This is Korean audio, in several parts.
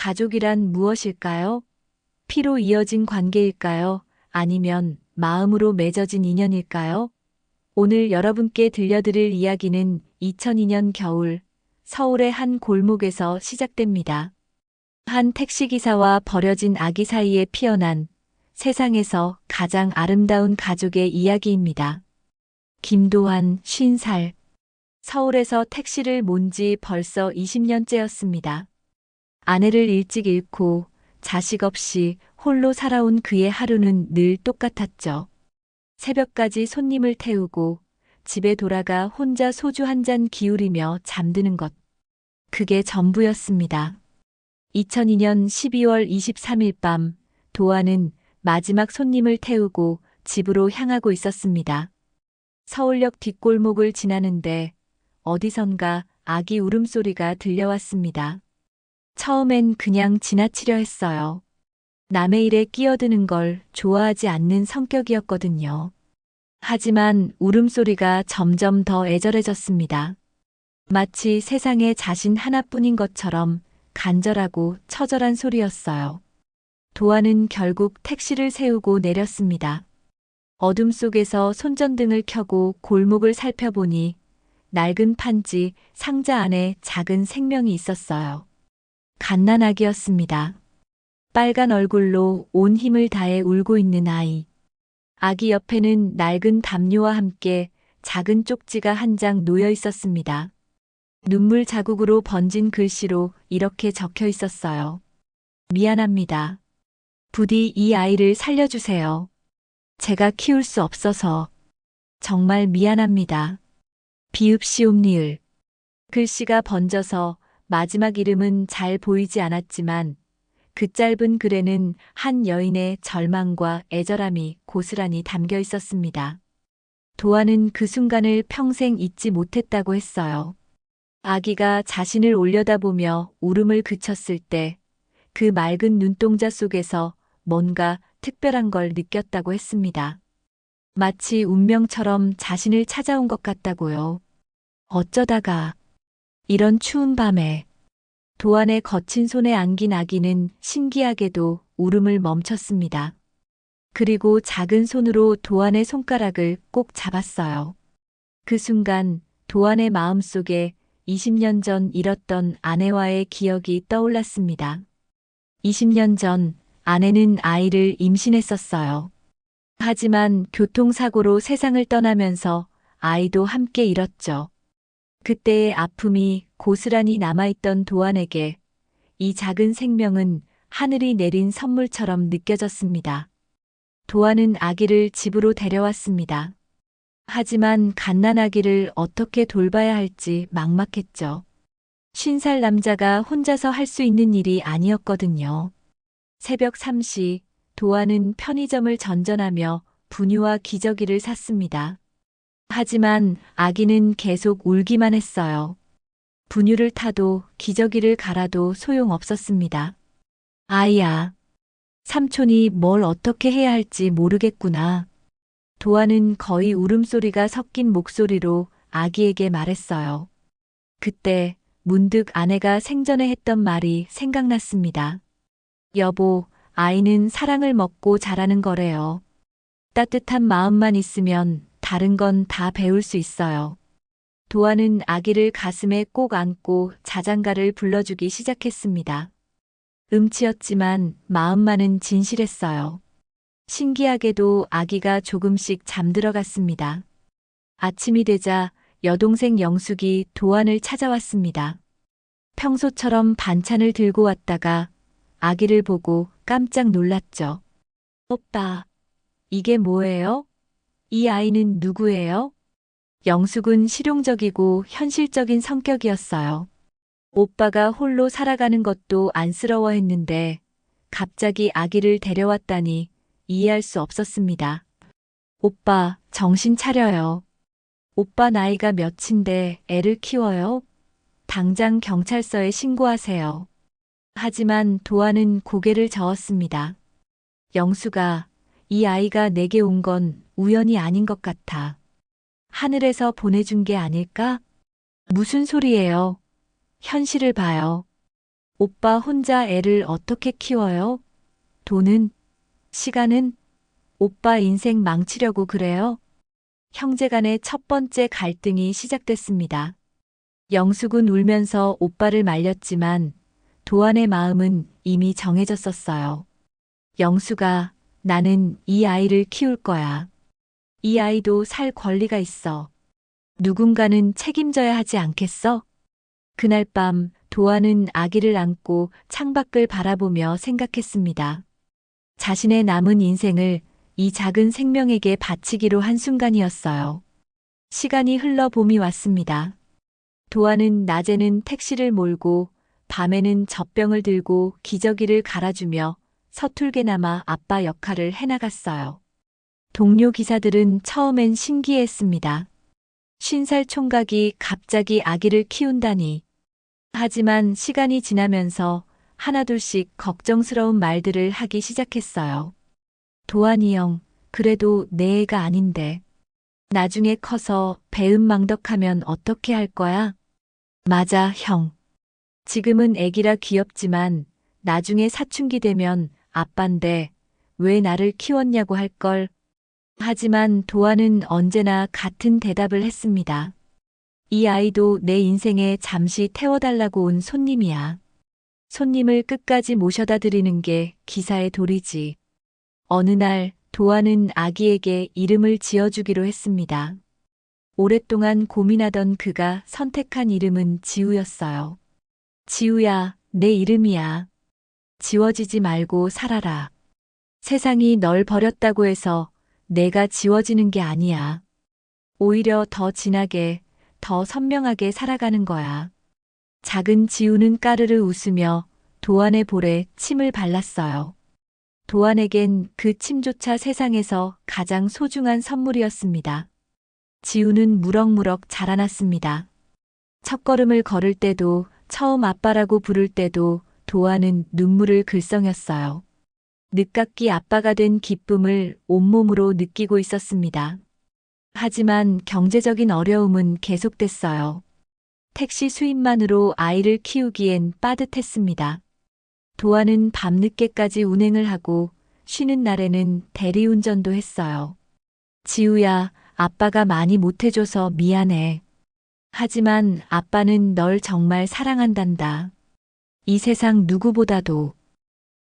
가족이란 무엇일까요? 피로 이어진 관계일까요? 아니면 마음으로 맺어진 인연일까요? 오늘 여러분께 들려드릴 이야기는 2002년 겨울 서울의 한 골목에서 시작됩니다. 한 택시기사와 버려진 아기 사이에 피어난 세상에서 가장 아름다운 가족의 이야기입니다. 김도환, 50살. 서울에서 택시를 몬 지 벌써 20년째였습니다. 아내를 일찍 잃고 자식 없이 홀로 살아온 그의 하루는 늘 똑같았죠. 새벽까지 손님을 태우고 집에 돌아가 혼자 소주 한 잔 기울이며 잠드는 것. 그게 전부였습니다. 2002년 12월 23일 밤, 도안은 마지막 손님을 태우고 집으로 향하고 있었습니다. 서울역 뒷골목을 지나는데 어디선가 아기 울음소리가 들려왔습니다. 처음엔 그냥 지나치려 했어요. 남의 일에 끼어드는 걸 좋아하지 않는 성격이었거든요. 하지만 울음소리가 점점 더 애절해졌습니다. 마치 세상에 자신 하나뿐인 것처럼 간절하고 처절한 소리였어요. 도안은 결국 택시를 세우고 내렸습니다. 어둠 속에서 손전등을 켜고 골목을 살펴보니 낡은 판지 상자 안에 작은 생명이 있었어요. 갓난아기였습니다. 빨간 얼굴로 온 힘을 다해 울고 있는 아이. 아기 옆에는 낡은 담요와 함께 작은 쪽지가 한 장 놓여 있었습니다. 눈물 자국으로 번진 글씨로 이렇게 적혀 있었어요. 미안합니다. 부디 이 아이를 살려주세요. 제가 키울 수 없어서 정말 미안합니다. 비읍시옵리을. 글씨가 번져서 마지막 이름은 잘 보이지 않았지만 그 짧은 글에는 한 여인의 절망과 애절함이 고스란히 담겨 있었습니다. 도안은 그 순간을 평생 잊지 못했다고 했어요. 아기가 자신을 올려다보며 울음을 그쳤을 때 그 맑은 눈동자 속에서 뭔가 특별한 걸 느꼈다고 했습니다. 마치 운명처럼 자신을 찾아온 것 같다고요. 어쩌다가 이런 추운 밤에 도안의 거친 손에 안긴 아기는 신기하게도 울음을 멈췄습니다. 그리고 작은 손으로 도안의 손가락을 꼭 잡았어요. 그 순간 도안의 마음속에 20년 전 잃었던 아내와의 기억이 떠올랐습니다. 20년 전 아내는 아이를 임신했었어요. 하지만 교통사고로 세상을 떠나면서 아이도 함께 잃었죠. 그때의 아픔이 고스란히 남아있던 도안에게 이 작은 생명은 하늘이 내린 선물처럼 느껴졌습니다. 도안은 아기를 집으로 데려왔습니다. 하지만 갓난아기를 어떻게 돌봐야 할지 막막했죠. 50살 남자가 혼자서 할 수 있는 일이 아니었거든요. 새벽 3시 도안은 편의점을 전전하며 분유와 기저귀를 샀습니다. 하지만 아기는 계속 울기만 했어요. 분유를 타도 기저귀를 갈아도 소용없었습니다. 아이야, 삼촌이 뭘 어떻게 해야 할지 모르겠구나. 도안은 거의 울음소리가 섞인 목소리로 아기에게 말했어요. 그때 문득 아내가 생전에 했던 말이 생각났습니다. 여보, 아이는 사랑을 먹고 자라는 거래요. 따뜻한 마음만 있으면 다른 건 다 배울 수 있어요. 도안은 아기를 가슴에 꼭 안고 자장가를 불러주기 시작했습니다. 음치였지만 마음만은 진실했어요. 신기하게도 아기가 조금씩 잠들어갔습니다. 아침이 되자 여동생 영숙이 도안을 찾아왔습니다. 평소처럼 반찬을 들고 왔다가 아기를 보고 깜짝 놀랐죠. 오빠, 이게 뭐예요? 이 아이는 누구예요? 영숙은 실용적이고 현실적인 성격이었어요. 오빠가 홀로 살아가는 것도 안쓰러워했는데 갑자기 아기를 데려왔다니 이해할 수 없었습니다. 오빠, 정신 차려요. 오빠 나이가 몇인데 애를 키워요? 당장 경찰서에 신고하세요. 하지만 도안은 고개를 저었습니다. 영수가, 이 아이가 내게 온 건 우연이 아닌 것 같아. 하늘에서 보내준 게 아닐까? 무슨 소리예요? 현실을 봐요. 오빠 혼자 애를 어떻게 키워요? 돈은? 시간은? 오빠 인생 망치려고 그래요? 형제간의 첫 번째 갈등이 시작됐습니다. 영숙은 울면서 오빠를 말렸지만 도안의 마음은 이미 정해졌었어요. 영숙아, 나는 이 아이를 키울 거야. 이 아이도 살 권리가 있어. 누군가는 책임져야 하지 않겠어? 그날 밤 도안은 아기를 안고 창밖을 바라보며 생각했습니다. 자신의 남은 인생을 이 작은 생명에게 바치기로 한 순간이었어요. 시간이 흘러 봄이 왔습니다. 도안은 낮에는 택시를 몰고 밤에는 젖병을 들고 기저귀를 갈아주며 서툴게나마 아빠 역할을 해나갔어요. 동료 기사들은 처음엔 신기했습니다. 50살 총각이 갑자기 아기를 키운다니. 하지만 시간이 지나면서 하나둘씩 걱정스러운 말들을 하기 시작했어요. 도안이 형, 그래도 내 애가 아닌데. 나중에 커서 배은망덕하면 어떻게 할 거야? 맞아, 형. 지금은 애기라 귀엽지만 나중에 사춘기 되면 아빤데 왜 나를 키웠냐고 할걸. 하지만 도안은 언제나 같은 대답을 했습니다. 이 아이도 내 인생에 잠시 태워달라고 온 손님이야. 손님을 끝까지 모셔다 드리는 게 기사의 도리지. 어느 날 도안은 아기에게 이름을 지어주기로 했습니다. 오랫동안 고민하던 그가 선택한 이름은 지우였어요. 지우야, 내 이름이야. 지워지지 말고 살아라. 세상이 널 버렸다고 해서 내가 지워지는 게 아니야. 오히려 더 진하게, 더 선명하게 살아가는 거야. 작은 지우는 까르르 웃으며 도안의 볼에 침을 발랐어요. 도안에겐 그 침조차 세상에서 가장 소중한 선물이었습니다. 지우는 무럭무럭 자라났습니다. 첫걸음을 걸을 때도, 처음 아빠라고 부를 때도 도안은 눈물을 글썽였어요. 늦깎이 아빠가 된 기쁨을 온몸으로 느끼고 있었습니다. 하지만 경제적인 어려움은 계속됐어요. 택시 수입만으로 아이를 키우기엔 빠듯했습니다. 도안은 밤늦게까지 운행을 하고 쉬는 날에는 대리운전도 했어요. 지우야, 아빠가 많이 못해줘서 미안해. 하지만 아빠는 널 정말 사랑한단다. 이 세상 누구보다도.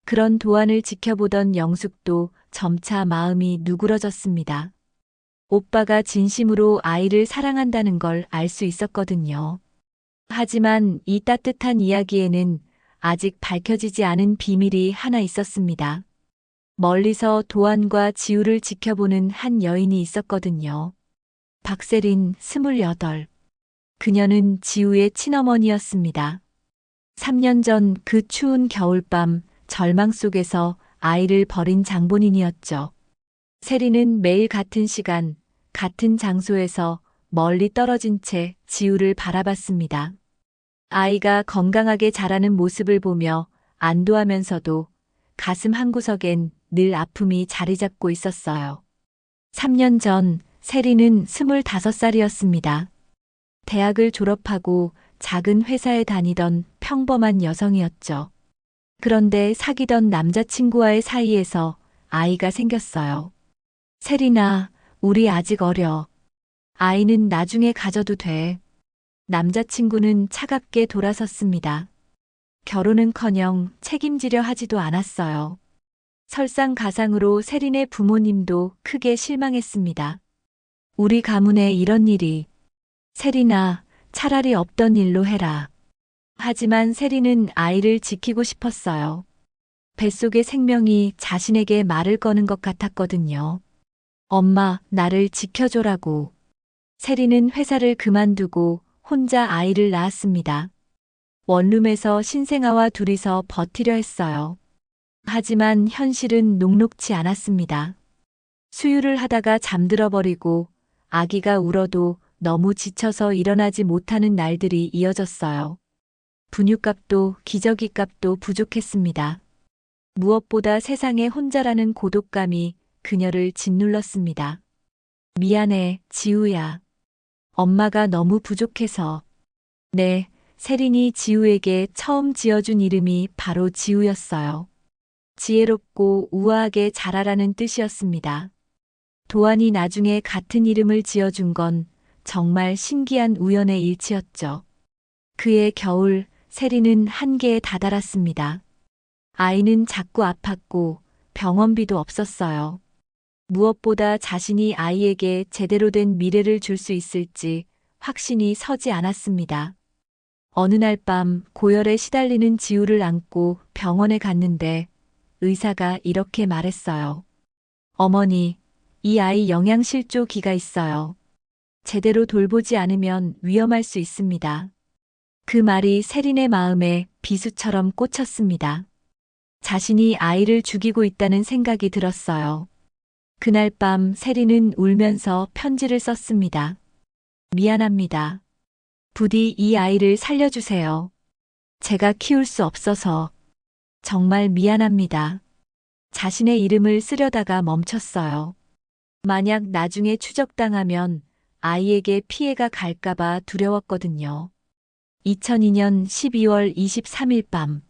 그런 도안을 지켜보던 영숙도 점차 마음이 누그러졌습니다. 오빠가 진심으로 아이를 사랑한다는 걸 알 수 있었거든요. 하지만 이 따뜻한 이야기에는 아직 밝혀지지 않은 비밀이 하나 있었습니다. 멀리서 도안과 지우를 지켜보는 한 여인이 있었거든요. 박세린, 28. 그녀는 지우의 친어머니였습니다. 3년 전 그 추운 겨울밤 절망 속에서 아이를 버린 장본인이었죠. 세리는 매일 같은 시간, 같은 장소에서 멀리 떨어진 채 지우를 바라봤습니다. 아이가 건강하게 자라는 모습을 보며 안도하면서도 가슴 한구석엔 늘 아픔이 자리 잡고 있었어요. 3년 전 세리는 25살이었습니다. 대학을 졸업하고 작은 회사에 다니던 평범한 여성이었죠. 그런데 사귀던 남자친구와의 사이에서 아이가 생겼어요. 세리나, 우리 아직 어려. 아이는 나중에 가져도 돼. 남자친구는 차갑게 돌아섰습니다. 결혼은커녕 책임지려 하지도 않았어요. 설상가상으로 세린의 부모님도 크게 실망했습니다. 우리 가문에 이런 일이. 세린아, 차라리 없던 일로 해라. 하지만 세린은 아이를 지키고 싶었어요. 뱃속의 생명이 자신에게 말을 거는 것 같았거든요. 엄마, 나를 지켜줘라고. 세린은 회사를 그만두고 혼자 아이를 낳았습니다. 원룸에서 신생아와 둘이서 버티려 했어요. 하지만 현실은 녹록지 않았습니다. 수유를 하다가 잠들어 버리고 아기가 울어도 너무 지쳐서 일어나지 못하는 날들이 이어졌어요. 분유값도 기저귀값도 부족했습니다. 무엇보다 세상에 혼자라는 고독감이 그녀를 짓눌렀습니다. 미안해, 지우야. 엄마가 너무 부족해서. 네, 세린이 지우에게 처음 지어준 이름이 바로 지우였어요. 지혜롭고 우아하게 자라라는 뜻이었습니다. 도안이 나중에 같은 이름을 지어준 건 정말 신기한 우연의 일치였죠. 그해 겨울, 세린은 한계에 다다랐습니다. 아이는 자꾸 아팠고 병원비도 없었어요. 무엇보다 자신이 아이에게 제대로 된 미래를 줄 수 있을지 확신이 서지 않았습니다. 어느 날 밤 고열에 시달리는 지우를 안고 병원에 갔는데 의사가 이렇게 말했어요. 어머니, 이 아이 영양실조기가 있어요. 제대로 돌보지 않으면 위험할 수 있습니다. 그 말이 세린의 마음에 비수처럼 꽂혔습니다. 자신이 아이를 죽이고 있다는 생각이 들었어요. 그날 밤 세린은 울면서 편지를 썼습니다. 미안합니다. 부디 이 아이를 살려주세요. 제가 키울 수 없어서 정말 미안합니다. 자신의 이름을 쓰려다가 멈췄어요. 만약 나중에 추적당하면 아이에게 피해가 갈까봐 두려웠거든요. 2002년 12월 23일 밤,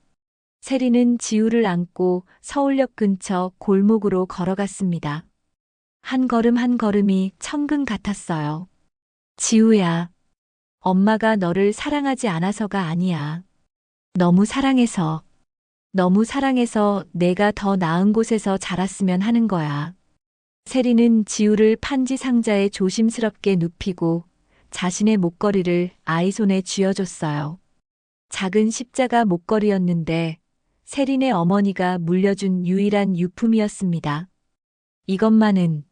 세린은 지우를 안고 서울역 근처 골목으로 걸어갔습니다. 한 걸음 한 걸음이 천근 같았어요. 지우야, 엄마가 너를 사랑하지 않아서가 아니야. 너무 사랑해서 내가 더 나은 곳에서 자랐으면 하는 거야. 세린은 지우를 판지 상자에 조심스럽게 눕히고 자신의 목걸이를 아이 손에 쥐어줬어요. 작은 십자가 목걸이였는데 세린의 어머니가 물려준 유일한 유품이었습니다. 이것만은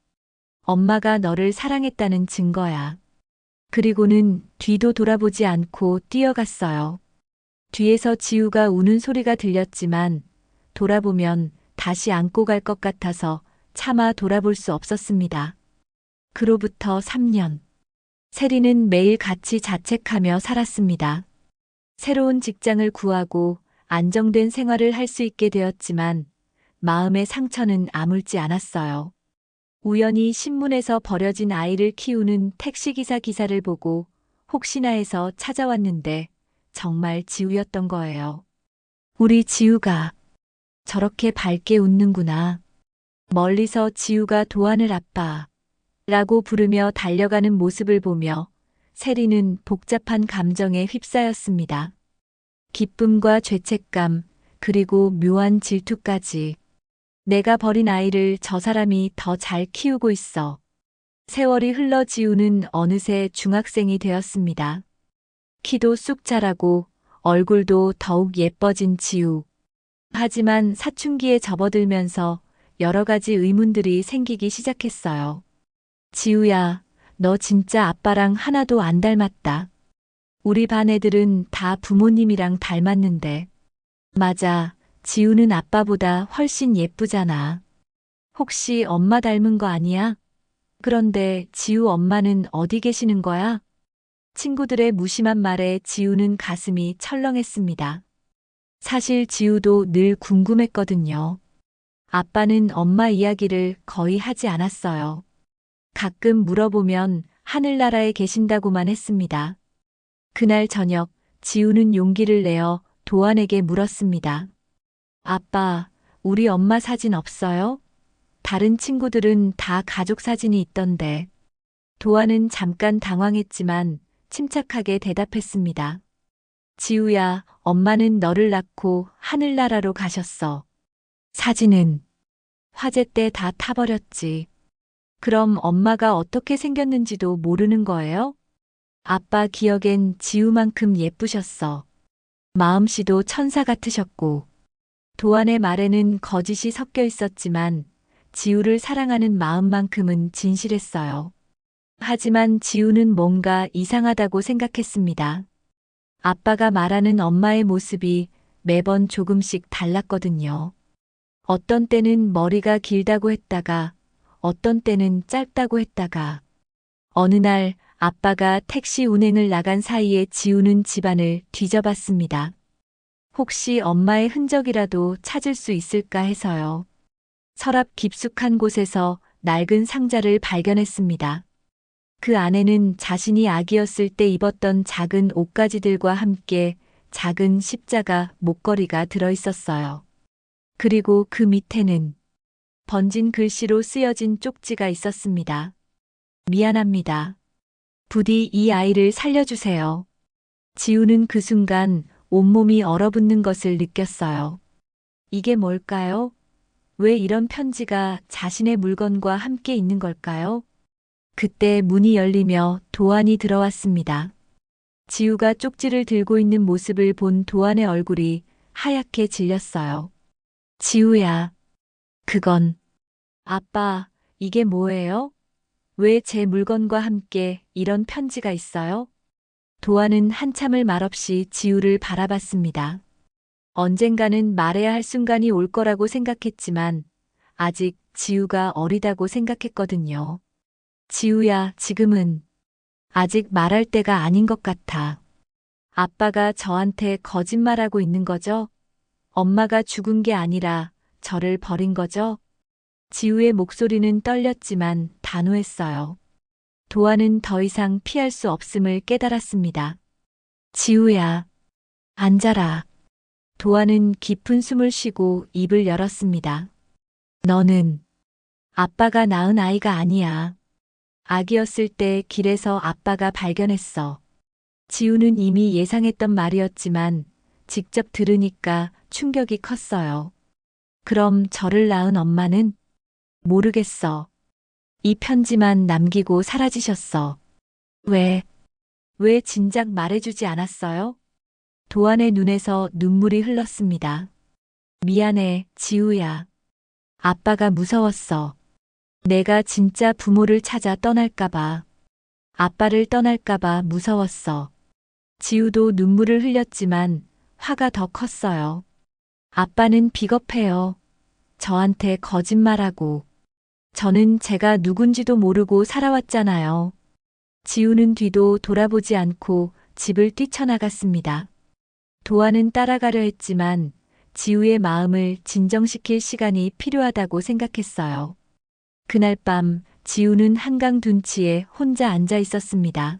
엄마가 너를 사랑했다는 증거야. 그리고는 뒤도 돌아보지 않고 뛰어갔어요. 뒤에서 지우가 우는 소리가 들렸지만 돌아보면 다시 안고 갈 것 같아서 차마 돌아볼 수 없었습니다. 그로부터 3년. 세린은 매일 같이 자책하며 살았습니다. 새로운 직장을 구하고 안정된 생활을 할 수 있게 되었지만 마음의 상처는 아물지 않았어요. 우연히 신문에서 버려진 아이를 키우는 택시기사 기사를 보고 혹시나 해서 찾아왔는데 정말 지우였던 거예요. 우리 지우가 저렇게 밝게 웃는구나. 멀리서 지우가 도안을 아빠 라고 부르며 달려가는 모습을 보며 세린은 복잡한 감정에 휩싸였습니다. 기쁨과 죄책감, 그리고 묘한 질투까지. 내가 버린 아이를 저 사람이 더 잘 키우고 있어. 세월이 흘러 지우는 어느새 중학생이 되었습니다. 키도 쑥 자라고 얼굴도 더욱 예뻐진 지우. 하지만 사춘기에 접어들면서 여러 가지 의문들이 생기기 시작했어요. 지우야, 너 진짜 아빠랑 하나도 안 닮았다. 우리 반 애들은 다 부모님이랑 닮았는데. 맞아, 지우는 아빠보다 훨씬 예쁘잖아. 혹시 엄마 닮은 거 아니야? 그런데 지우 엄마는 어디 계시는 거야? 친구들의 무심한 말에 지우는 가슴이 철렁했습니다. 사실 지우도 늘 궁금했거든요. 아빠는 엄마 이야기를 거의 하지 않았어요. 가끔 물어보면 하늘나라에 계신다고만 했습니다. 그날 저녁, 지우는 용기를 내어 도안에게 물었습니다. 아빠, 우리 엄마 사진 없어요? 다른 친구들은 다 가족 사진이 있던데. 도안은 잠깐 당황했지만 침착하게 대답했습니다. 지우야, 엄마는 너를 낳고 하늘나라로 가셨어. 사진은 화재 때 다 타버렸지. 그럼 엄마가 어떻게 생겼는지도 모르는 거예요? 아빠 기억엔 지우만큼 예쁘셨어. 마음씨도 천사 같으셨고. 도안의 말에는 거짓이 섞여 있었지만 지우를 사랑하는 마음만큼은 진실했어요. 하지만 지우는 뭔가 이상하다고 생각했습니다. 아빠가 말하는 엄마의 모습이 매번 조금씩 달랐거든요. 어떤 때는 머리가 길다고 했다가, 어떤 때는 짧다고 했다가, 어느 날 아빠가 택시 운행을 나간 사이에 지우는 집안을 뒤져봤습니다. 혹시 엄마의 흔적이라도 찾을 수 있을까 해서요. 서랍 깊숙한 곳에서 낡은 상자를 발견했습니다. 그 안에는 자신이 아기였을 때 입었던 작은 옷가지들과 함께 작은 십자가 목걸이가 들어 있었어요. 그리고 그 밑에는 번진 글씨로 쓰여진 쪽지가 있었습니다. 미안합니다. 부디 이 아이를 살려주세요. 지우는 그 순간 온몸이 얼어붙는 것을 느꼈어요. 이게 뭘까요? 왜 이런 편지가 자신의 물건과 함께 있는 걸까요? 그때 문이 열리며 도안이 들어왔습니다. 지우가 쪽지를 들고 있는 모습을 본 도안의 얼굴이 하얗게 질렸어요. 지우야, 그건. 아빠, 이게 뭐예요? 왜 제 물건과 함께 이런 편지가 있어요? 도안은 한참을 말없이 지우를 바라봤습니다. 언젠가는 말해야 할 순간이 올 거라고 생각했지만 아직 지우가 어리다고 생각했거든요. 지우야, 지금은 아직 말할 때가 아닌 것 같아. 아빠가 저한테 거짓말하고 있는 거죠? 엄마가 죽은 게 아니라 저를 버린 거죠? 지우의 목소리는 떨렸지만 단호했어요. 도안은 더 이상 피할 수 없음을 깨달았습니다. 지우야, 앉아라. 도안은 깊은 숨을 쉬고 입을 열었습니다. 너는 아빠가 낳은 아이가 아니야. 아기였을 때 길에서 아빠가 발견했어. 지우는 이미 예상했던 말이었지만 직접 들으니까 충격이 컸어요. 그럼 저를 낳은 엄마는? 모르겠어. 이 편지만 남기고 사라지셨어. 왜 진작 말해주지 않았어요? 도안의 눈에서 눈물이 흘렀습니다. 미안해, 지우야. 아빠가 무서웠어. 내가 진짜 부모를 찾아 떠날까봐. 아빠를 떠날까봐 무서웠어. 지우도 눈물을 흘렸지만 화가 더 컸어요. 아빠는 비겁해요. 저한테 거짓말하고. 저는 제가 누군지도 모르고 살아왔잖아요. 지우는 뒤도 돌아보지 않고 집을 뛰쳐나갔습니다. 도안은 따라가려 했지만 지우의 마음을 진정시킬 시간이 필요하다고 생각했어요. 그날 밤 지우는 한강 둔치에 혼자 앉아 있었습니다.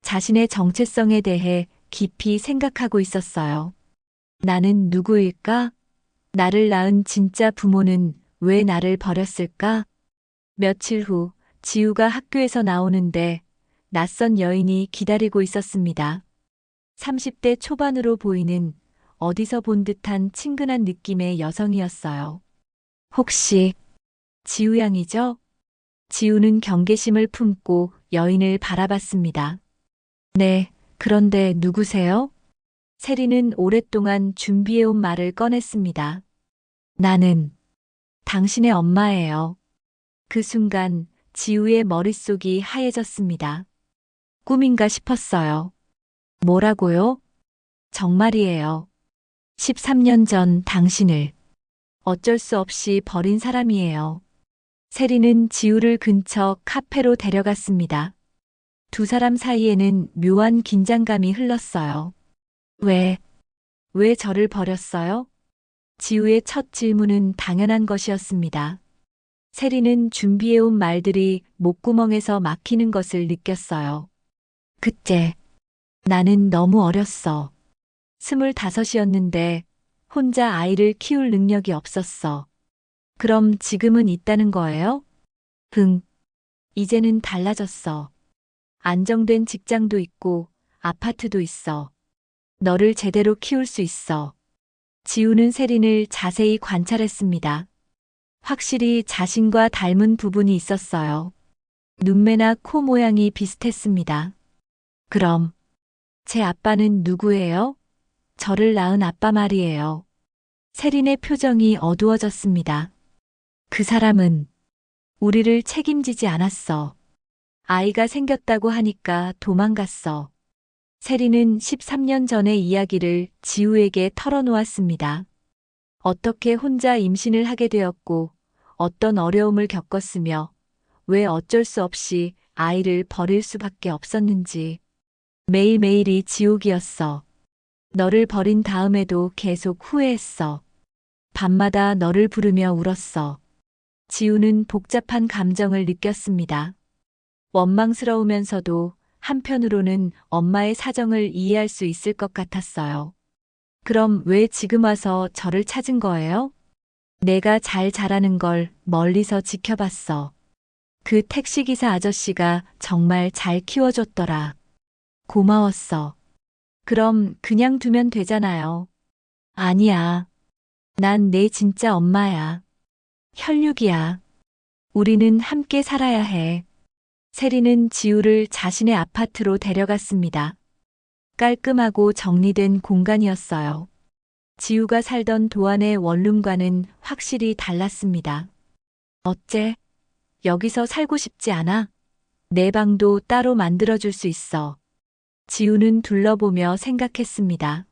자신의 정체성에 대해 깊이 생각하고 있었어요. 나는 누구일까? 나를 낳은 진짜 부모는 왜 나를 버렸을까? 며칠 후 지우가 학교에서 나오는데 낯선 여인이 기다리고 있었습니다. 30대 초반으로 보이는 어디서 본 듯한 친근한 느낌의 여성이었어요. 혹시 지우 양이죠? 지우는 경계심을 품고 여인을 바라봤습니다. 네, 그런데 누구세요? 세리는 오랫동안 준비해온 말을 꺼냈습니다. 나는 당신의 엄마예요. 그 순간 지우의 머릿속이 하얘졌습니다. 꿈인가 싶었어요. 뭐라고요? 정말이에요. 13년 전 당신을 어쩔 수 없이 버린 사람이에요. 세리는 지우를 근처 카페로 데려갔습니다. 두 사람 사이에는 묘한 긴장감이 흘렀어요. 왜 저를 버렸어요? 지우의 첫 질문은 당연한 것이었습니다. 세리는 준비해온 말들이 목구멍에서 막히는 것을 느꼈어요. 그때 나는 너무 어렸어. 25이었는데 혼자 아이를 키울 능력이 없었어. 그럼 지금은 있다는 거예요? 이제는 달라졌어. 안정된 직장도 있고 아파트도 있어. 너를 제대로 키울 수 있어. 지우는 세린을 자세히 관찰했습니다. 확실히 자신과 닮은 부분이 있었어요. 눈매나 코 모양이 비슷했습니다. 그럼 제 아빠는 누구예요? 저를 낳은 아빠 말이에요. 세린의 표정이 어두워졌습니다. 그 사람은 우리를 책임지지 않았어. 아이가 생겼다고 하니까 도망갔어. 세린은 13년 전의 이야기를 지우에게 털어놓았습니다. 어떻게 혼자 임신을 하게 되었고, 어떤 어려움을 겪었으며, 왜 어쩔 수 없이 아이를 버릴 수밖에 없었는지. 매일매일이 지옥이었어. 너를 버린 다음에도 계속 후회했어. 밤마다 너를 부르며 울었어. 지우는 복잡한 감정을 느꼈습니다. 원망스러우면서도 한편으로는 엄마의 사정을 이해할 수 있을 것 같았어요. 그럼 왜 지금 와서 저를 찾은 거예요? 내가 잘 자라는 걸 멀리서 지켜봤어. 그 택시기사 아저씨가 정말 잘 키워줬더라. 고마웠어. 그럼 그냥 두면 되잖아요. 아니야. 난 내 진짜 엄마야. 혈육이야. 우리는 함께 살아야 해. 세리는 지우를 자신의 아파트로 데려갔습니다. 깔끔하고 정리된 공간이었어요. 지우가 살던 도안의 원룸과는 확실히 달랐습니다. 어째? 여기서 살고 싶지 않아? 내 방도 따로 만들어줄 수 있어. 지우는 둘러보며 생각했습니다.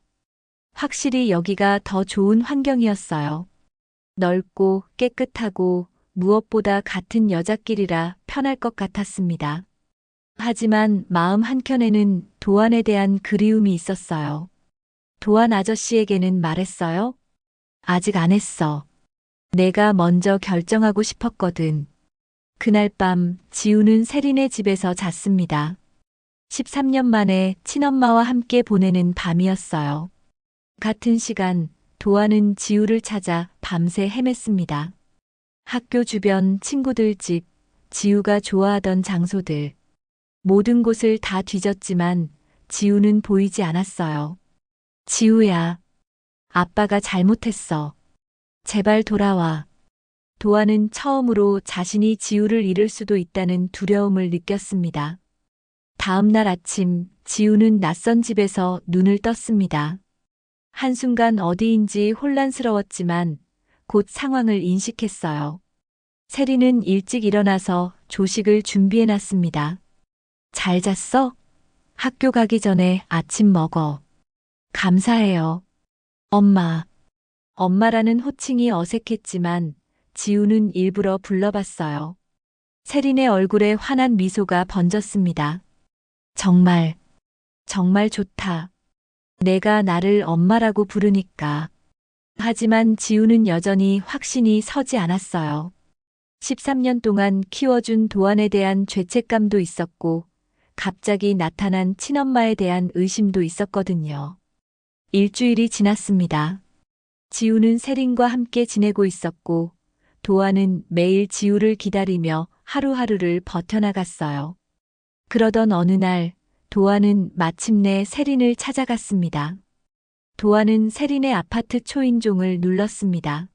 확실히 여기가 더 좋은 환경이었어요. 넓고 깨끗하고 무엇보다 같은 여자끼리라 편할 것 같았습니다. 하지만 마음 한켠에는 도안에 대한 그리움이 있었어요. 도안 아저씨에게는 말했어요? 아직 안 했어. 내가 먼저 결정하고 싶었거든. 그날 밤 지우는 세린의 집에서 잤습니다. 13년 만에 친엄마와 함께 보내는 밤이었어요. 같은 시간 도안은 지우를 찾아 밤새 헤맸습니다. 학교 주변 친구들 집, 지우가 좋아하던 장소들, 모든 곳을 다 뒤졌지만 지우는 보이지 않았어요. 지우야, 아빠가 잘못했어. 제발 돌아와. 도안은 처음으로 자신이 지우를 잃을 수도 있다는 두려움을 느꼈습니다. 다음 날 아침 지우는 낯선 집에서 눈을 떴습니다. 한순간 어디인지 혼란스러웠지만 곧 상황을 인식했어요. 세리는 일찍 일어나서 조식을 준비해 놨습니다. 잘 잤어? 학교 가기 전에 아침 먹어. 감사해요. 엄마. 엄마라는 호칭이 어색했지만 지우는 일부러 불러봤어요. 세린의 얼굴에 환한 미소가 번졌습니다. 정말, 정말 좋다. 내가 나를 엄마라고 부르니까. 하지만 지우는 여전히 확신이 서지 않았어요. 13년 동안 키워준 도안에 대한 죄책감도 있었고, 갑자기 나타난 친엄마에 대한 의심도 있었거든요. 일주일이 지났습니다. 지우는 세린과 함께 지내고 있었고, 도안은 매일 지우를 기다리며 하루하루를 버텨나갔어요. 그러던 어느 날, 도안은 마침내 세린을 찾아갔습니다. 도안은 세린의 아파트 초인종을 눌렀습니다.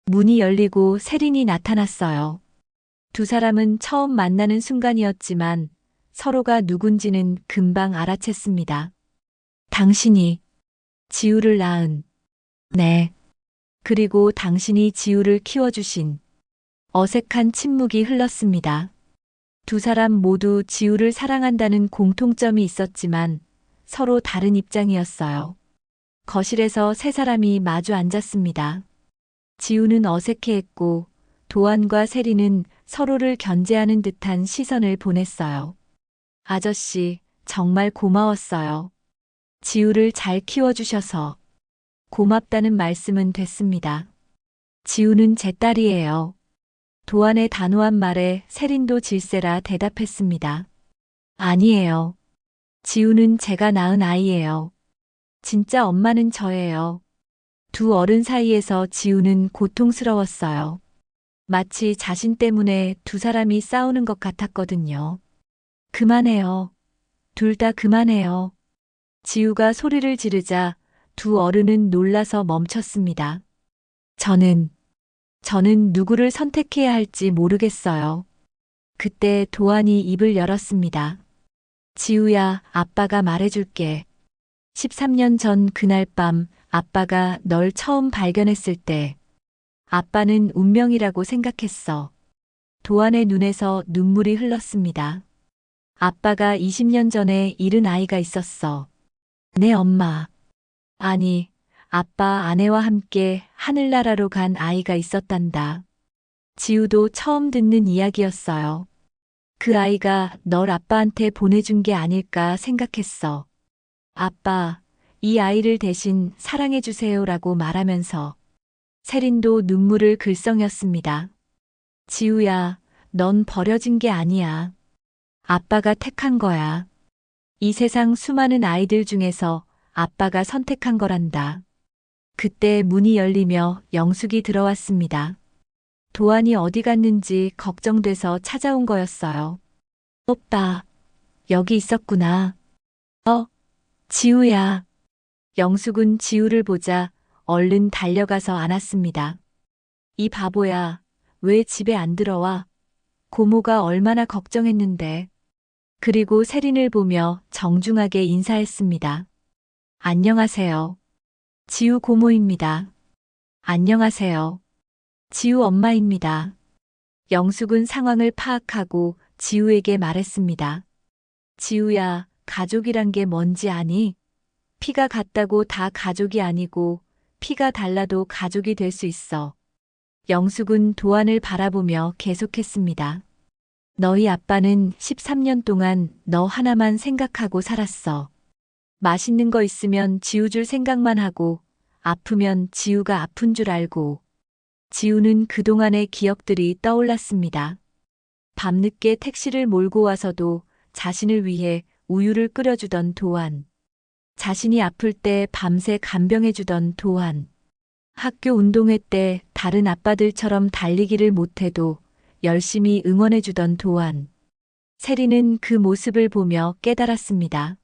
문이 열리고 세린이 나타났어요. 두 사람은 처음 만나는 순간이었지만 서로가 누군지는 금방 알아챘습니다. 당신이 지우를 낳은, 네. 그리고 당신이 지우를 키워주신. 어색한 침묵이 흘렀습니다. 두 사람 모두 지우를 사랑한다는 공통점이 있었지만 서로 다른 입장이었어요. 거실에서 세 사람이 마주 앉았습니다. 지우는 어색해했고 도안과 세리는 서로를 견제하는 듯한 시선을 보냈어요. 아저씨, 정말 고마웠어요. 지우를 잘 키워주셔서. 고맙다는 말씀은 됐습니다. 지우는 제 딸이에요. 도안의 단호한 말에 세린도 질세라 대답했습니다. 아니에요. 지우는 제가 낳은 아이예요. 진짜 엄마는 저예요. 두 어른 사이에서 지우는 고통스러웠어요. 마치 자신 때문에 두 사람이 싸우는 것 같았거든요. 그만해요. 둘 다 그만해요. 지우가 소리를 지르자 두 어른은 놀라서 멈췄습니다. 저는 누구를 선택해야 할지 모르겠어요. 그때 도안이 입을 열었습니다. 지우야, 아빠가 말해줄게. 13년 전 그날 밤 아빠가 널 처음 발견했을 때 아빠는 운명이라고 생각했어. 도안의 눈에서 눈물이 흘렀습니다. 아빠가 20년 전에 잃은 아이가 있었어. 내 엄마. 아니, 아빠 아내와 함께 하늘나라로 간 아이가 있었단다. 지우도 처음 듣는 이야기였어요. 그 아이가 널 아빠한테 보내준 게 아닐까 생각했어. 아빠, 이 아이를 대신 사랑해주세요라고 말하면서 세린도 눈물을 글썽였습니다. 지우야, 넌 버려진 게 아니야. 아빠가 택한 거야. 이 세상 수많은 아이들 중에서 아빠가 선택한 거란다. 그때 문이 열리며 영숙이 들어왔습니다. 도안이 어디 갔는지 걱정돼서 찾아온 거였어요. 오빠, 여기 있었구나. 지우야. 영숙은 지우를 보자 얼른 달려가서 안았습니다. 이 바보야, 왜 집에 안 들어와? 고모가 얼마나 걱정했는데. 그리고 세린을 보며 정중하게 인사했습니다. 안녕하세요. 지우 고모입니다. 안녕하세요. 지우 엄마입니다. 영숙은 상황을 파악하고 지우에게 말했습니다. 지우야, 가족이란 게 뭔지 아니? 피가 같다고 다 가족이 아니고 피가 달라도 가족이 될 수 있어. 영숙은 도안을 바라보며 계속했습니다. 너희 아빠는 13년 동안 너 하나만 생각하고 살았어. 맛있는 거 있으면 지우 줄 생각만 하고 아프면 지우가 아픈 줄 알고. 지우는 그동안의 기억들이 떠올랐습니다. 밤늦게 택시를 몰고 와서도 자신을 위해 우유를 끓여주던 도안. 자신이 아플 때 밤새 간병해주던 도안. 학교 운동회 때 다른 아빠들처럼 달리기를 못해도 열심히 응원해주던 도안. 세리는 그 모습을 보며 깨달았습니다.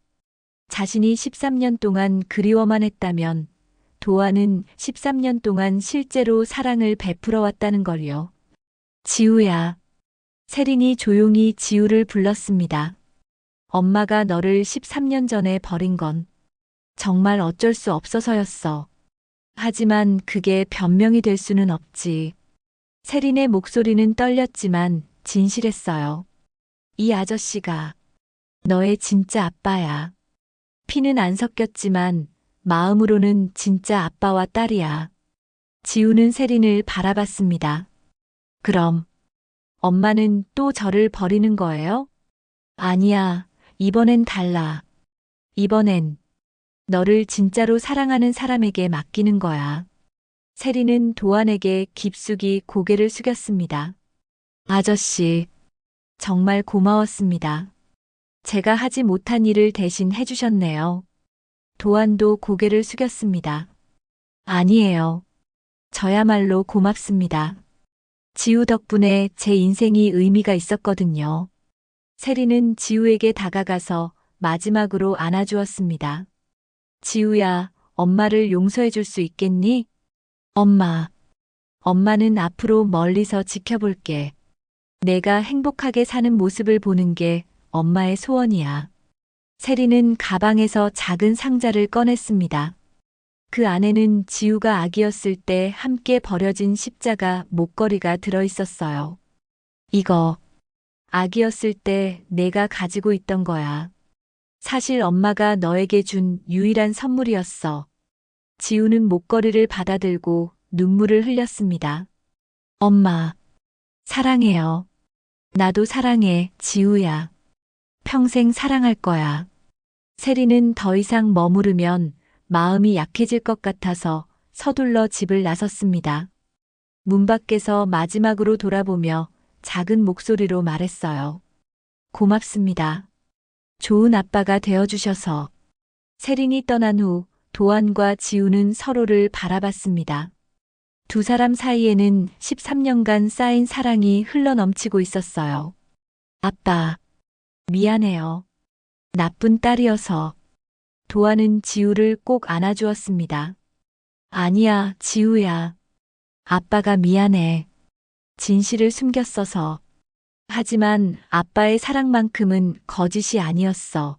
자신이 13년 동안 그리워만 했다면 도안은 13년 동안 실제로 사랑을 베풀어 왔다는 걸요. 지우야. 세린이 조용히 지우를 불렀습니다. 엄마가 너를 13년 전에 버린 건 정말 어쩔 수 없어서였어. 하지만 그게 변명이 될 수는 없지. 세린의 목소리는 떨렸지만 진실했어요. 이 아저씨가 너의 진짜 아빠야. 피는 안 섞였지만 마음으로는 진짜 아빠와 딸이야. 지우는 세린을 바라봤습니다. 그럼 엄마는 또 저를 버리는 거예요? 아니야, 이번엔 달라. 이번엔 너를 진짜로 사랑하는 사람에게 맡기는 거야. 세린은 도안에게 깊숙이 고개를 숙였습니다. 아저씨, 정말 고마웠습니다. 제가 하지 못한 일을 대신 해주셨네요. 도안도 고개를 숙였습니다. 아니에요. 저야말로 고맙습니다. 지우 덕분에 제 인생이 의미가 있었거든요. 세린은 지우에게 다가가서 마지막으로 안아주었습니다. 지우야, 엄마를 용서해 줄 수 있겠니? 엄마는 앞으로 멀리서 지켜볼게. 내가 행복하게 사는 모습을 보는 게 엄마의 소원이야. 세린은 가방에서 작은 상자를 꺼냈습니다. 그 안에는 지우가 아기였을 때 함께 버려진 십자가 목걸이가 들어있었어요. 이거 아기였을 때 내가 가지고 있던 거야. 사실 엄마가 너에게 준 유일한 선물이었어. 지우는 목걸이를 받아들고 눈물을 흘렸습니다. 엄마, 사랑해요. 나도 사랑해, 지우야. 평생 사랑할 거야. 세리는 더 이상 머무르면 마음이 약해질 것 같아서 서둘러 집을 나섰습니다. 문 밖에서 마지막으로 돌아보며 작은 목소리로 말했어요. 고맙습니다. 좋은 아빠가 되어주셔서. 세린이 떠난 후 도안과 지우는 서로를 바라봤습니다. 두 사람 사이에는 13년간 쌓인 사랑이 흘러넘치고 있었어요. 아빠, 미안해요. 나쁜 딸이어서. 도안은 지우를 꼭 안아주었습니다. 아니야, 지우야. 아빠가 미안해. 진실을 숨겼어서. 하지만 아빠의 사랑만큼은 거짓이 아니었어.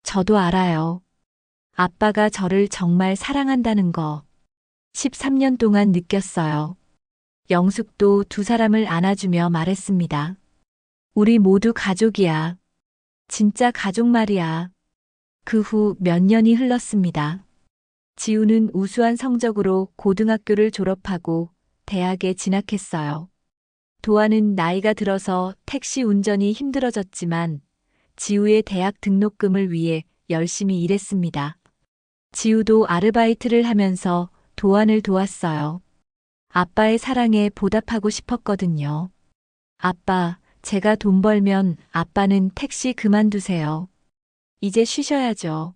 저도 알아요. 아빠가 저를 정말 사랑한다는 거. 13년 동안 느꼈어요. 영숙도 두 사람을 안아주며 말했습니다. 우리 모두 가족이야. 진짜 가족 말이야. 그 후 몇 년이 흘렀습니다. 지우는 우수한 성적으로 고등학교를 졸업하고 대학에 진학했어요. 도안은 나이가 들어서 택시 운전이 힘들어졌지만 지우의 대학 등록금을 위해 열심히 일했습니다. 지우도 아르바이트를 하면서 도안을 도왔어요. 아빠의 사랑에 보답하고 싶었거든요. 아빠, 제가 돈 벌면 아빠는 택시 그만두세요. 이제 쉬셔야죠.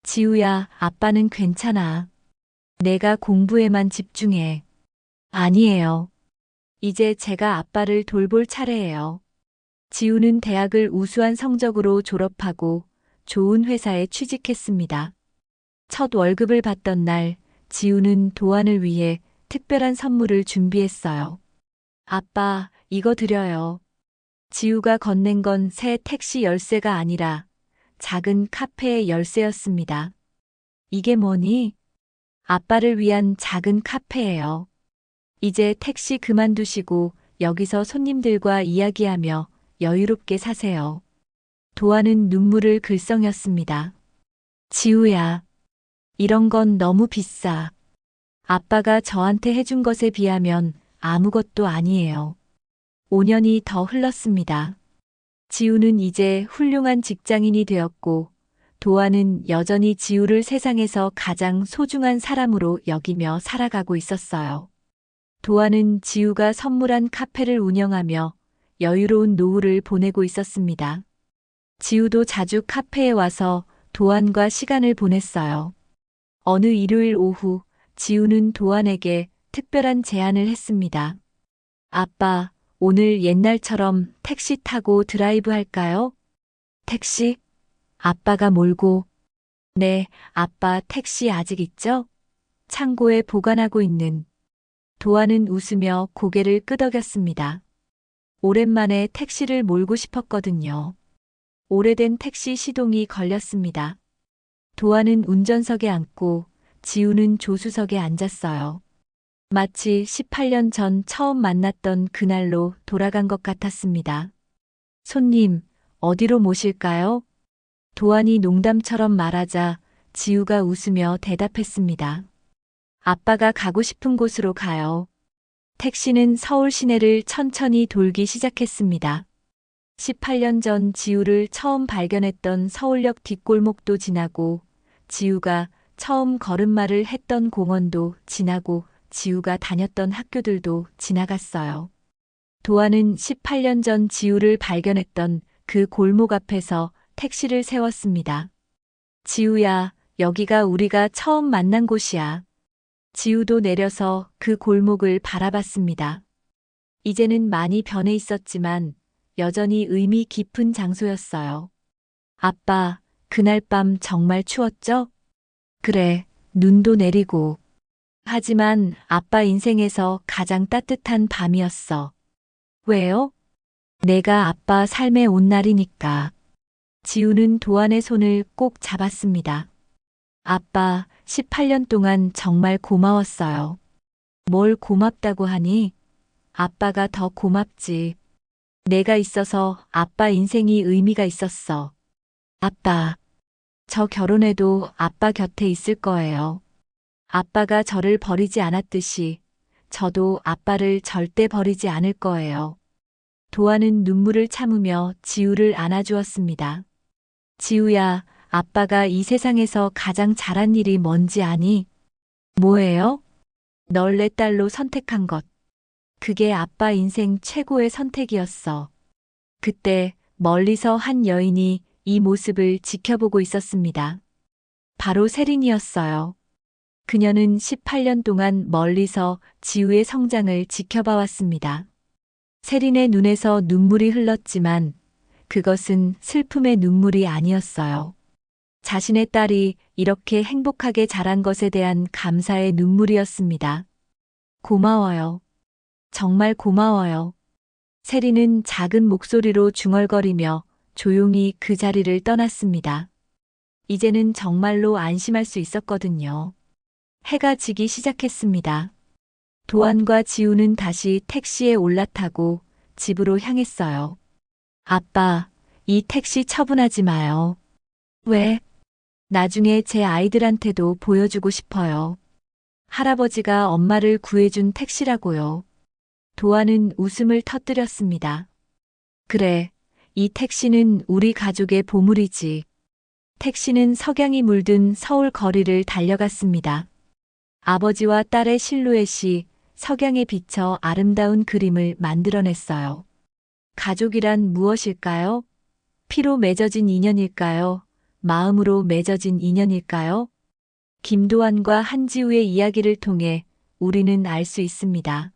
지우야, 아빠는 괜찮아. 내가 공부에만 집중해. 아니에요. 이제 제가 아빠를 돌볼 차례예요. 지우는 대학을 우수한 성적으로 졸업하고 좋은 회사에 취직했습니다. 첫 월급을 받던 날, 지우는 도안을 위해 특별한 선물을 준비했어요. 아빠, 이거 드려요. 지우가 건넨 건 새 택시 열쇠가 아니라 작은 카페의 열쇠였습니다. 이게 뭐니? 아빠를 위한 작은 카페예요. 이제 택시 그만두시고 여기서 손님들과 이야기하며 여유롭게 사세요. 도안은 눈물을 글썽였습니다. 지우야, 이런 건 너무 비싸. 아빠가 저한테 해준 것에 비하면 아무것도 아니에요. 5년이 더 흘렀습니다. 지우는 이제 훌륭한 직장인이 되었고, 도안은 여전히 지우를 세상에서 가장 소중한 사람으로 여기며 살아가고 있었어요. 도안은 지우가 선물한 카페를 운영하며 여유로운 노후를 보내고 있었습니다. 지우도 자주 카페에 와서 도안과 시간을 보냈어요. 어느 일요일 오후, 지우는 도안에게 특별한 제안을 했습니다. 아빠, 오늘 옛날처럼 택시 타고 드라이브 할까요? 택시? 아빠가 몰고. 네, 아빠 택시 아직 있죠? 창고에 보관하고 있는. 도안은 웃으며 고개를 끄덕였습니다. 오랜만에 택시를 몰고 싶었거든요. 오래된 택시 시동이 걸렸습니다. 도안은 운전석에 앉고 지우는 조수석에 앉았어요. 마치 18년 전 처음 만났던 그날로 돌아간 것 같았습니다. 손님, 어디로 모실까요? 도안이 농담처럼 말하자 지우가 웃으며 대답했습니다. 아빠가 가고 싶은 곳으로 가요. 택시는 서울 시내를 천천히 돌기 시작했습니다. 18년 전 지우를 처음 발견했던 서울역 뒷골목도 지나고 지우가 처음 걸음마를 했던 공원도 지나고 지우가 다녔던 학교들도 지나갔어요. 도안은 18년 전 지우를 발견했던 그 골목 앞에서 택시를 세웠습니다. 지우야, 여기가 우리가 처음 만난 곳이야. 지우도 내려서 그 골목을 바라봤습니다. 이제는 많이 변해 있었지만 여전히 의미 깊은 장소였어요. 아빠, 그날 밤 정말 추웠죠? 그래, 눈도 내리고. 하지만 아빠 인생에서 가장 따뜻한 밤이었어. 왜요? 내가 아빠 삶에 온 날이니까. 지우는 도안의 손을 꼭 잡았습니다. 아빠, 18년 동안 정말 고마웠어요. 뭘 고맙다고 하니? 아빠가 더 고맙지. 내가 있어서 아빠 인생이 의미가 있었어. 아빠, 저 결혼해도 아빠 곁에 있을 거예요. 아빠가 저를 버리지 않았듯이 저도 아빠를 절대 버리지 않을 거예요. 도안은 눈물을 참으며 지우를 안아주었습니다. 지우야, 아빠가 이 세상에서 가장 잘한 일이 뭔지 아니? 뭐예요? 널 내 딸로 선택한 것. 그게 아빠 인생 최고의 선택이었어. 그때 멀리서 한 여인이 이 모습을 지켜보고 있었습니다. 바로 세린이었어요. 그녀는 18년 동안 멀리서 지우의 성장을 지켜봐 왔습니다. 세린의 눈에서 눈물이 흘렀지만 그것은 슬픔의 눈물이 아니었어요. 자신의 딸이 이렇게 행복하게 자란 것에 대한 감사의 눈물이었습니다. 고마워요. 정말 고마워요. 세린은 작은 목소리로 중얼거리며 조용히 그 자리를 떠났습니다. 이제는 정말로 안심할 수 있었거든요. 해가 지기 시작했습니다. 도안과 지우는 다시 택시에 올라타고 집으로 향했어요. 아빠, 이 택시 처분하지 마요. 왜? 나중에 제 아이들한테도 보여주고 싶어요. 할아버지가 엄마를 구해준 택시라고요. 도안은 웃음을 터뜨렸습니다. 그래, 이 택시는 우리 가족의 보물이지. 택시는 석양이 물든 서울 거리를 달려갔습니다. 아버지와 딸의 실루엣이 석양에 비쳐 아름다운 그림을 만들어냈어요. 가족이란 무엇일까요? 피로 맺어진 인연일까요? 마음으로 맺어진 인연일까요? 김도환과 한지우의 이야기를 통해 우리는 알 수 있습니다.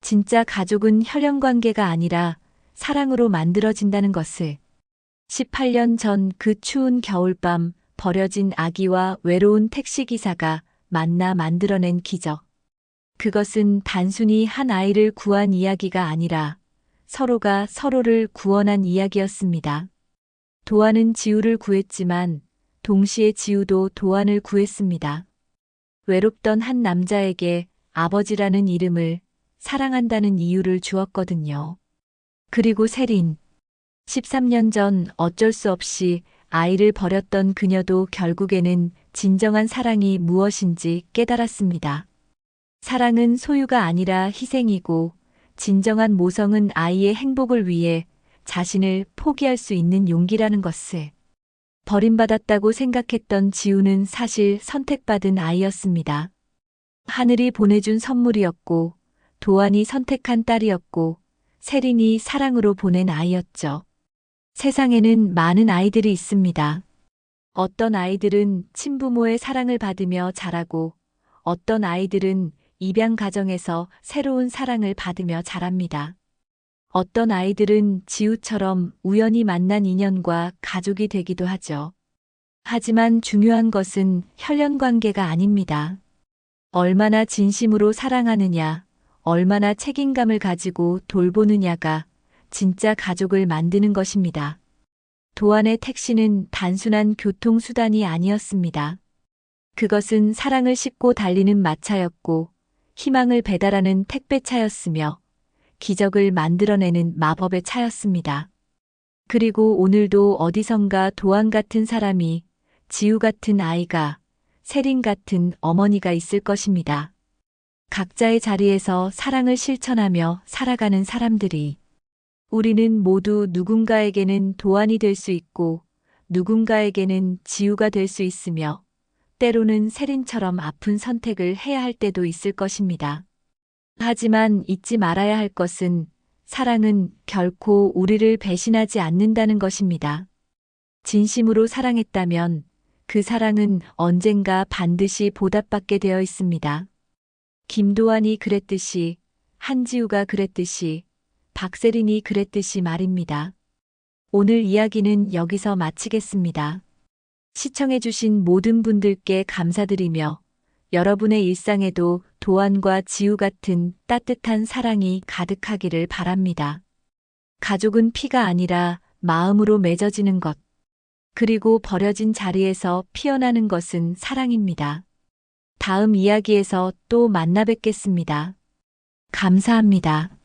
진짜 가족은 혈연 관계가 아니라 사랑으로 만들어진다는 것을. 18년 전 그 추운 겨울밤 버려진 아기와 외로운 택시기사가 만나 만들어낸 기적. 그것은 단순히 한 아이를 구한 이야기가 아니라 서로가 서로를 구원한 이야기였습니다. 도안은 지우를 구했지만 동시에 지우도 도안을 구했습니다. 외롭던 한 남자에게 아버지라는 이름을, 사랑한다는 이유를 주었거든요. 그리고 세린. 13년 전 어쩔 수 없이 아이를 버렸던 그녀도 결국에는 진정한 사랑이 무엇인지 깨달았습니다. 사랑은 소유가 아니라 희생이고, 진정한 모성은 아이의 행복을 위해 자신을 포기할 수 있는 용기라는 것을. 버림받았다고 생각했던 지우는 사실 선택받은 아이였습니다. 하늘이 보내준 선물이었고, 도안이 선택한 딸이었고, 세린이 사랑으로 보낸 아이였죠. 세상에는 많은 아이들이 있습니다. 어떤 아이들은 친부모의 사랑을 받으며 자라고, 어떤 아이들은 입양 가정에서 새로운 사랑을 받으며 자랍니다. 어떤 아이들은 지우처럼 우연히 만난 인연과 가족이 되기도 하죠. 하지만 중요한 것은 혈연 관계가 아닙니다. 얼마나 진심으로 사랑하느냐, 얼마나 책임감을 가지고 돌보느냐가 진짜 가족을 만드는 것입니다. 도안의 택시는 단순한 교통수단이 아니었습니다. 그것은 사랑을 싣고 달리는 마차였고, 희망을 배달하는 택배차였으며, 기적을 만들어내는 마법의 차였습니다. 그리고 오늘도 어디선가 도안 같은 사람이, 지우 같은 아이가, 세린 같은 어머니가 있을 것입니다. 각자의 자리에서 사랑을 실천하며 살아가는 사람들이. 우리는 모두 누군가에게는 도안이 될 수 있고, 누군가에게는 지우가 될 수 있으며, 때로는 세린처럼 아픈 선택을 해야 할 때도 있을 것입니다. 하지만 잊지 말아야 할 것은 사랑은 결코 우리를 배신하지 않는다는 것입니다. 진심으로 사랑했다면 그 사랑은 언젠가 반드시 보답받게 되어 있습니다. 김도환이 그랬듯이, 한지우가 그랬듯이, 박세린이 그랬듯이 말입니다. 오늘 이야기는 여기서 마치겠습니다. 시청해주신 모든 분들께 감사드리며 여러분의 일상에도 도안과 지우 같은 따뜻한 사랑이 가득하기를 바랍니다. 가족은 피가 아니라 마음으로 맺어지는 것, 그리고 버려진 자리에서 피어나는 것은 사랑입니다. 다음 이야기에서 또 만나 뵙겠습니다. 감사합니다.